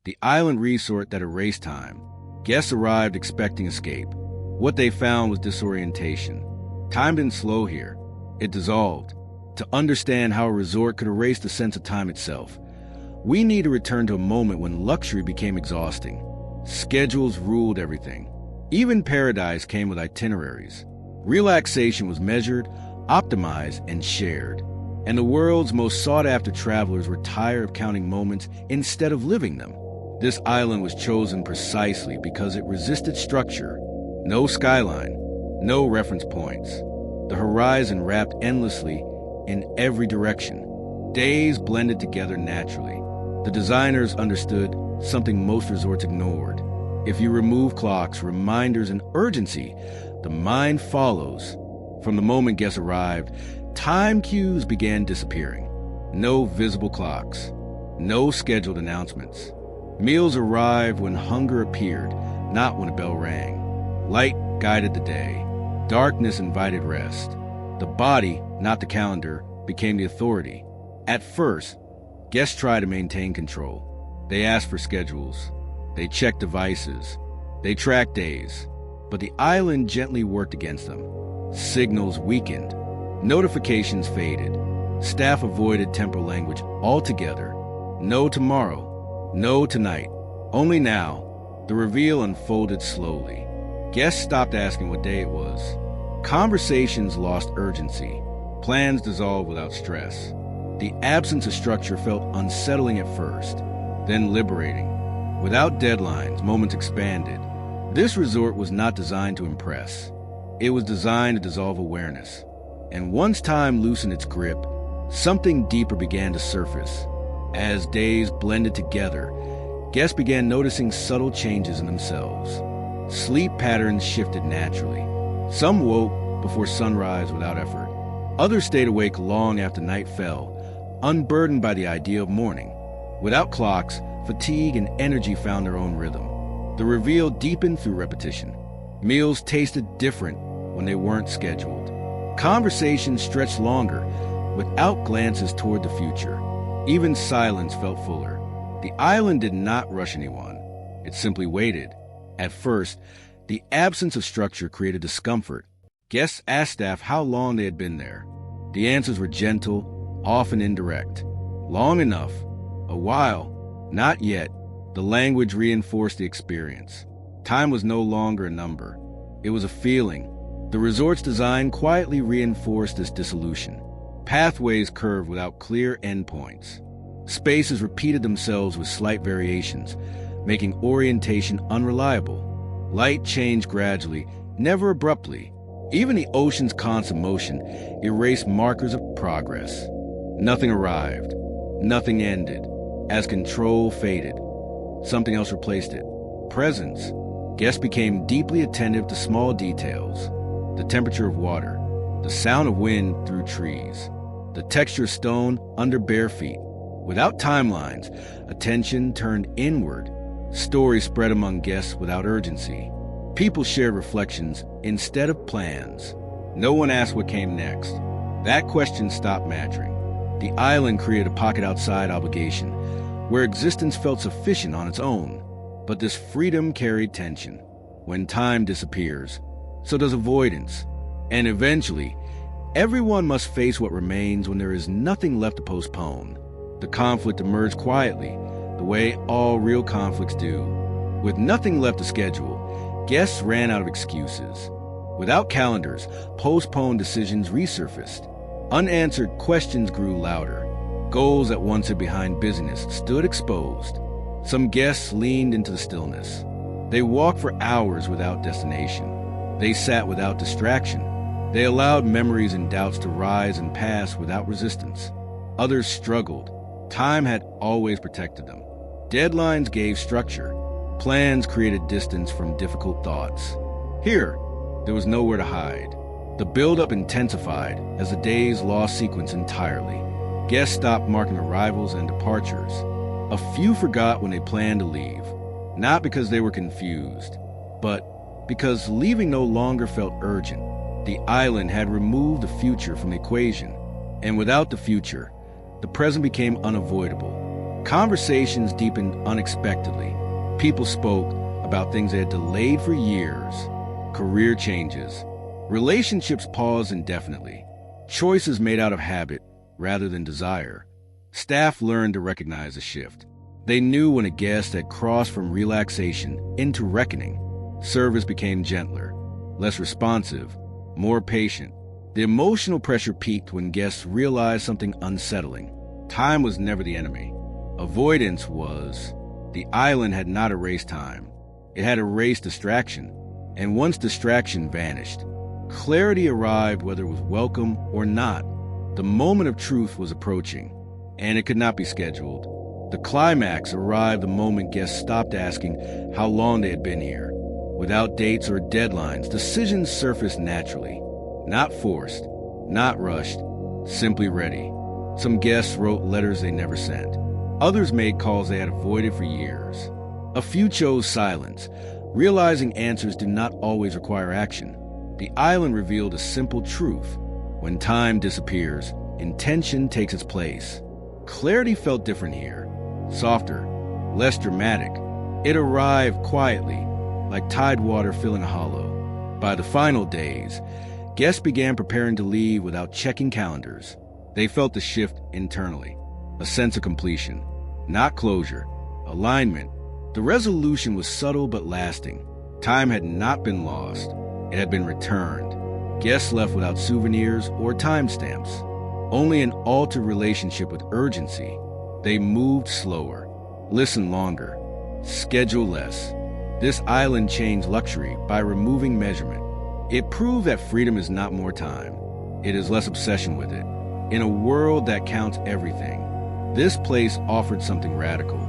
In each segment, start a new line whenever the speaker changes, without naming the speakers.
the island resort that erased time. Guests arrived expecting escape. What they found was disorientation. Time didn't slow here. It dissolved. To understand how a resort could erase the sense of time itself, we need to return to a moment when luxury became exhausting. Schedules ruled everything. Even paradise came with itineraries. Relaxation was measured, optimized, and shared. And the world's most sought-after travelers were tired of counting moments instead of living them. This island was chosen precisely because it resisted structure. No skyline, no reference points. The horizon wrapped endlessly in every direction. Days blended together naturally. The designers understood something most resorts ignored. If you remove clocks, reminders, and urgency, the mind follows. From the moment guests arrived, time cues began disappearing. No visible clocks, no scheduled announcements. Meals arrived when hunger appeared, not when a bell rang. Light guided the day. Darkness invited rest. The body, not the calendar, became the authority. At first, guests tried to maintain control. They asked for schedules. They checked devices. They tracked days. But the island gently worked against them. Signals weakened. Notifications faded. Staff avoided temporal language altogether. No tomorrow. No tonight. Only now. The reveal unfolded slowly. Guests stopped asking what day it was. Conversations lost urgency. Plans dissolved without stress. The absence of structure felt unsettling at first, then liberating. Without deadlines, moments expanded. This resort was not designed to impress. It was designed to dissolve awareness. And once time loosened its grip, something deeper began to surface. As days blended together, guests began noticing subtle changes in themselves. Sleep patterns shifted naturally. Some woke before sunrise without effort. Others stayed awake long after night fell, unburdened by the idea of morning. Without clocks, fatigue and energy found their own rhythm. The reveal deepened through repetition. Meals tasted different when they weren't scheduled. Conversations stretched longer, without glances toward the future. Even silence felt fuller. The island did not rush anyone. It simply waited. At first, the absence of structure created discomfort. Guests asked staff how long they had been there. The answers were gentle, often indirect. Long enough. A while. Not yet. The language reinforced the experience. Time was no longer a number. It was a feeling. The resort's design quietly reinforced this dissolution. Pathways curved without clear endpoints. Spaces repeated themselves with slight variations, making orientation unreliable. Light changed gradually, never abruptly. Even the ocean's constant motion erased markers of progress. Nothing arrived. Nothing ended. As control faded, something else replaced it. Presence. Guests became deeply attentive to small details. The temperature of water, the sound of wind through trees, the texture of stone under bare feet. Without timelines, attention turned inward. Stories spread among guests without urgency. People shared reflections instead of plans. No one asked what came next. That question stopped mattering. The island created a pocket outside obligation, where existence felt sufficient on its own. But this freedom carried tension. When time disappears, so does avoidance. And eventually, everyone must face what remains when there is nothing left to postpone. The conflict emerged quietly, the way all real conflicts do. With nothing left to schedule, guests ran out of excuses. Without calendars, postponed decisions resurfaced. Unanswered questions grew louder. Goals that once hid behind busyness stood exposed. Some guests leaned into the stillness. They walked for hours without destination. They sat without distraction. They allowed memories and doubts to rise and pass without resistance. Others struggled. Time had always protected them. Deadlines gave structure. Plans created distance from difficult thoughts. Here, there was nowhere to hide. The buildup intensified as the days lost sequence entirely. Guests stopped marking arrivals and departures. A few forgot when they planned to leave, not because they were confused, but because leaving no longer felt urgent. The island had removed the future from the equation, and without the future, the present became unavoidable. Conversations deepened unexpectedly. People spoke about things they had delayed for years, career changes. Relationships paused indefinitely. Choices made out of habit rather than desire. Staff learned to recognize a shift. They knew when a guest had crossed from relaxation into reckoning. Service became gentler, less responsive, more patient. The emotional pressure peaked when guests realized something unsettling. Time was never the enemy. Avoidance was. The island had not erased time. It had erased distraction. And once distraction vanished, clarity arrived whether it was welcome or not. The moment of truth was approaching, and it could not be scheduled. The climax arrived the moment guests stopped asking how long they had been here. Without dates or deadlines, decisions surfaced naturally. Not forced, not rushed, simply ready. Some guests wrote letters they never sent. Others made calls they had avoided for years. A few chose silence, realizing answers do not always require action. The island revealed a simple truth. When time disappears, intention takes its place. Clarity felt different here. Softer, less dramatic. It arrived quietly, like tide water filling a hollow. By the final days, guests began preparing to leave without checking calendars. They felt the shift internally, a sense of completion, not closure, alignment. The resolution was subtle but lasting. Time had not been lost. It had been returned. Guests left without souvenirs or timestamps, only an altered relationship with urgency. They moved slower, listened longer, scheduled less. This island changed luxury by removing measurement. It proved that freedom is not more time. It is less obsession with it. In a world that counts everything, this place offered something radical,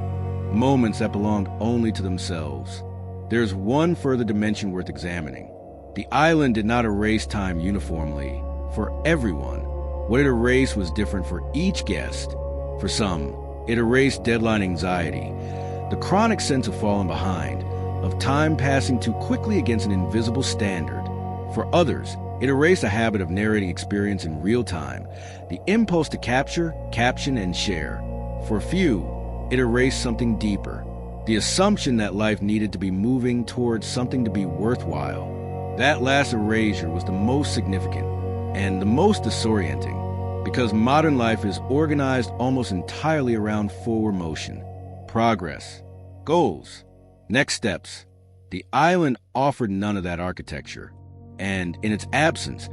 moments that belonged only to themselves. There's one further dimension worth examining. The island did not erase time uniformly for everyone. What it erased was different for each guest. For some, it erased deadline anxiety, the chronic sense of falling behind, of time passing too quickly against an invisible standard. For others, it erased a habit of narrating experience in real time, the impulse to capture, caption, and share. For few, it erased something deeper, the assumption that life needed to be moving towards something to be worthwhile. That last erasure was the most significant and the most disorienting, because modern life is organized almost entirely around forward motion, progress, goals, next steps. The island offered none of that architecture. And in its absence,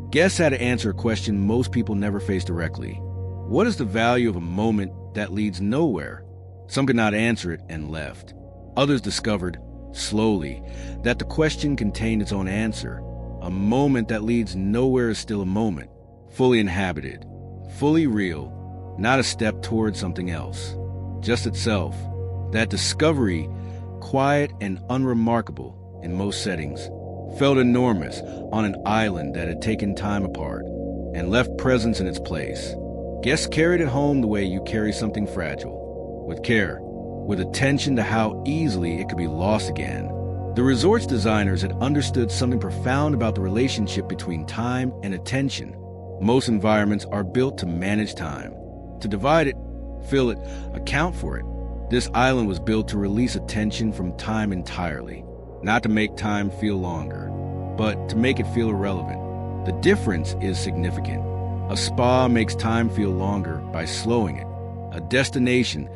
guests had to answer a question most people never face directly. What is the value of a moment that leads nowhere? Some could not answer it and left. Others discovered, slowly, that the question contained its own answer. A moment that leads nowhere is still a moment, fully inhabited, fully real, not a step towards something else, just itself. That discovery, quiet and unremarkable in most settings, felt enormous on an island that had taken time apart and left presence in its place. Guests carried it home the way you carry something fragile, with care, with attention to how easily it could be lost again. The resort's designers had understood something profound about the relationship between time and attention. Most environments are built to manage time, to divide it, fill it, account for it. This island was built to release attention from time entirely. Not to make time feel longer, but to make it feel irrelevant. The difference is significant. A spa makes time feel longer by slowing it. A destination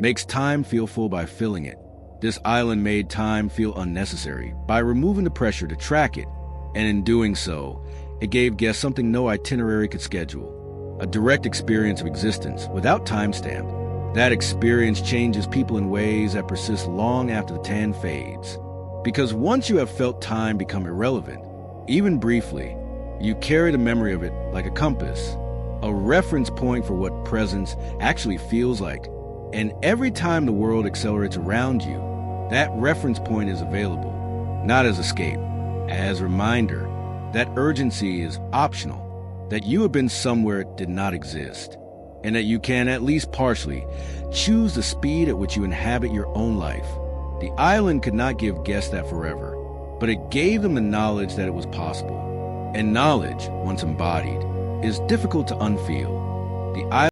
makes time feel full by filling it. This island made time feel unnecessary by removing the pressure to track it, and in doing so, it gave guests something no itinerary could schedule, a direct experience of existence without timestamp. That experience changes people in ways that persist long after the tan fades. Because once you have felt time become irrelevant, even briefly, you carry the memory of it like a compass, a reference point for what presence actually feels like. And every time the world accelerates around you, that reference point is available, not as escape, as reminder that urgency is optional, that you have been somewhere it did not exist, and that you can at least partially choose the speed at which you inhabit your own life. The island could not give guests that forever, but it gave them the knowledge that it was possible. And knowledge, once embodied, is difficult to unfeel. The island